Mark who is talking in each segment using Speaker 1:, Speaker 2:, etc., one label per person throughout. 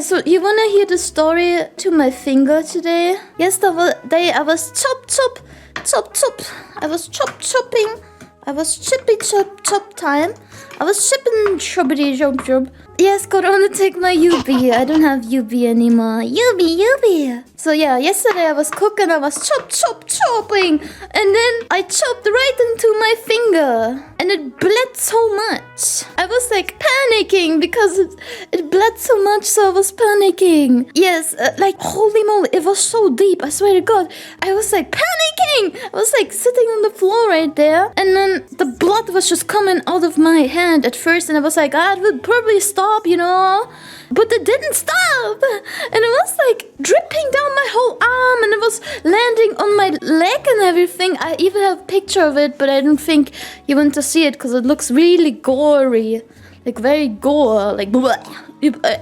Speaker 1: so you wanna hear the story to my finger today? Yesterday I was chop. I was chopping. I was chop time. I was chipping choppity. Yes, Corona, take my UB. I don't have UB anymore. UB. So yeah, yesterday I was cooking, I was chopping. And then I chopped right into my finger. And it bled so much. I was like panicking because it bled so much, so I was panicking. Yes, like holy moly, it was so deep, I swear to God. I was like panicking. I was like sitting on the floor right there. And then the blood was just coming out of my hand at first. And I was like, it would probably stop, you know. But it didn't stop. And it was like dripping down my whole arm. And it was landing on my leg and everything. I even have a picture of it, but I don't think you want to see it because it looks really gory. Like very gore. Like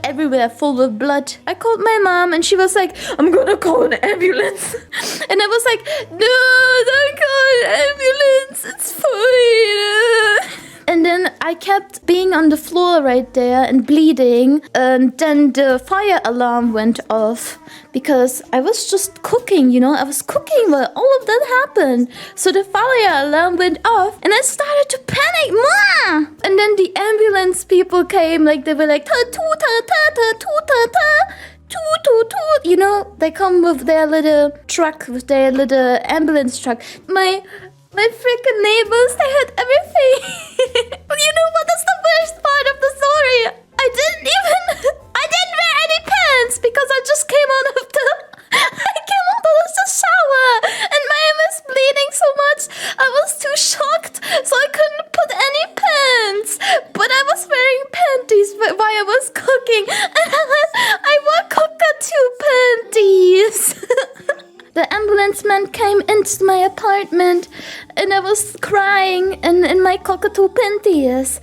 Speaker 1: everywhere full of blood. I called my mom and she was like, I'm gonna call an ambulance. And I was like, no, don't call an ambulance. It's fine. And then I kept being on the floor right there and bleeding. And then the fire alarm went off because I was just cooking, you know. I was cooking while all of that happened. So the fire alarm went off and I started to panic. Ma! And then the ambulance people came, like they were like, toot. You know, they come with their little truck, with their little ambulance truck. My freaking neighbors, they had everything. But you know what? That's the worst part of the story. I didn't wear any pants because I just came out of the shower and my arm was bleeding so much. I was too shocked, so I couldn't put any pants. But I was wearing panties while I was cooking, and I wore cockatoo panties. The ambulance man came into my apartment and I was crying in my cockatoo panties.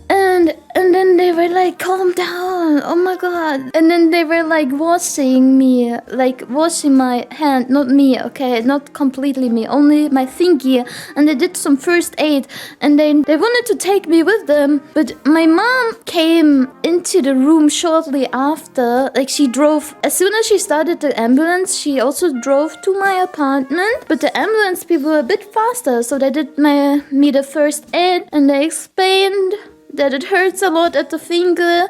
Speaker 1: And then they were like, calm down, oh my God. And then they were like washing my hand, not me, okay, not completely me, only my fingie. And they did some first aid and they wanted to take me with them. But my mom came into the room shortly after, like she drove, as soon as she started the ambulance, she also drove to my apartment. But the ambulance people were a bit faster, so they did me the first aid and they explained that it hurts a lot at the finger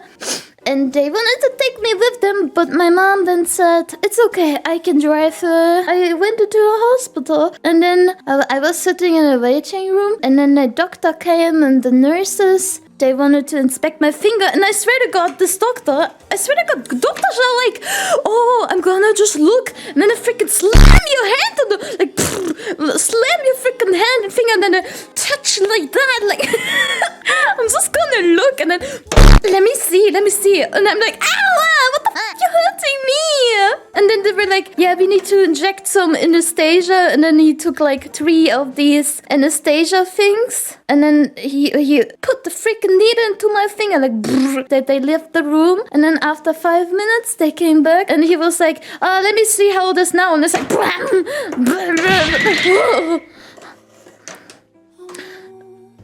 Speaker 1: and they wanted to take me with them, but my mom then said, it's okay, I can drive her. I went into a hospital and then I was sitting in a waiting room and then the doctor came and the nurses, they wanted to inspect my finger and I swear to God, doctors are like, oh, I'm gonna just look and then they freaking slam your hand on the, like, slam your freaking hand and finger and then they touch like that, like, I'm just gonna look and then, let me see. And I'm like, ow, what the f***, you're hurting me. And then they were like, yeah, we need to inject some anesthesia. And then he took like 3 of these anesthesia things. And then he put the freaking needle into my finger, like, brrr, that they left the room. And then after 5 minutes, they came back and he was like, let me see how it is now. And it's like,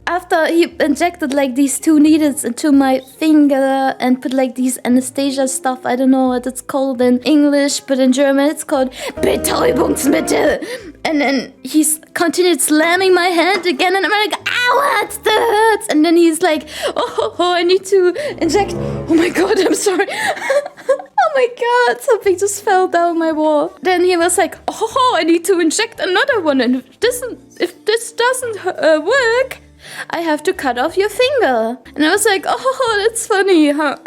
Speaker 1: after he injected like these 2 needles into my finger and put like these anesthesia stuff, I don't know what it's called in English, but in German it's called Betäubungsmittel. And then he's continued slamming my hand again and I'm like, ow, that hurts. And then he's like, oh, I need to inject. Oh my God, I'm sorry. Oh my God, something just fell down my wall. Then he was like, oh, I need to inject another one. And if this doesn't work, I have to cut off your finger. And I was like, oh, that's funny, huh?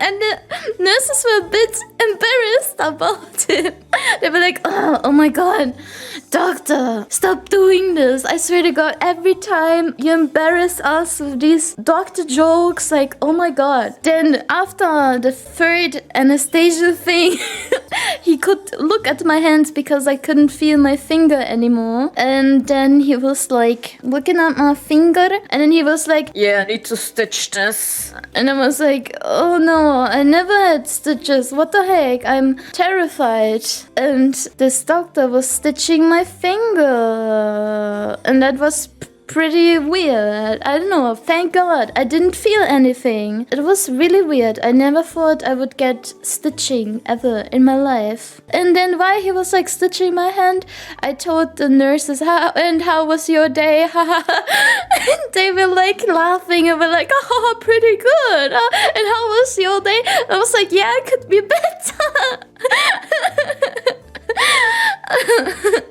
Speaker 1: And the nurses were a bit embarrassed about it. They were like, oh my God, doctor, stop doing this. I swear to God, every time you embarrass us with these doctor jokes, like, oh my God. Then after the 3rd anesthesia thing, he could look at my hands because I couldn't feel my finger anymore. And then he was like looking at my finger and then he was like, yeah, I need to stitch this. And I was like, oh no, I never had stitches. What the heck? I'm terrified. And this doctor was stitching my finger. And that was pretty weird. I don't know. Thank God I didn't feel anything. It was really weird. I never thought I would get stitching ever in my life. And then while he was like stitching my hand, I told the nurses, how was your day? And they were like laughing and were like, oh, pretty good. And how was your day? I was like, yeah, it could be better.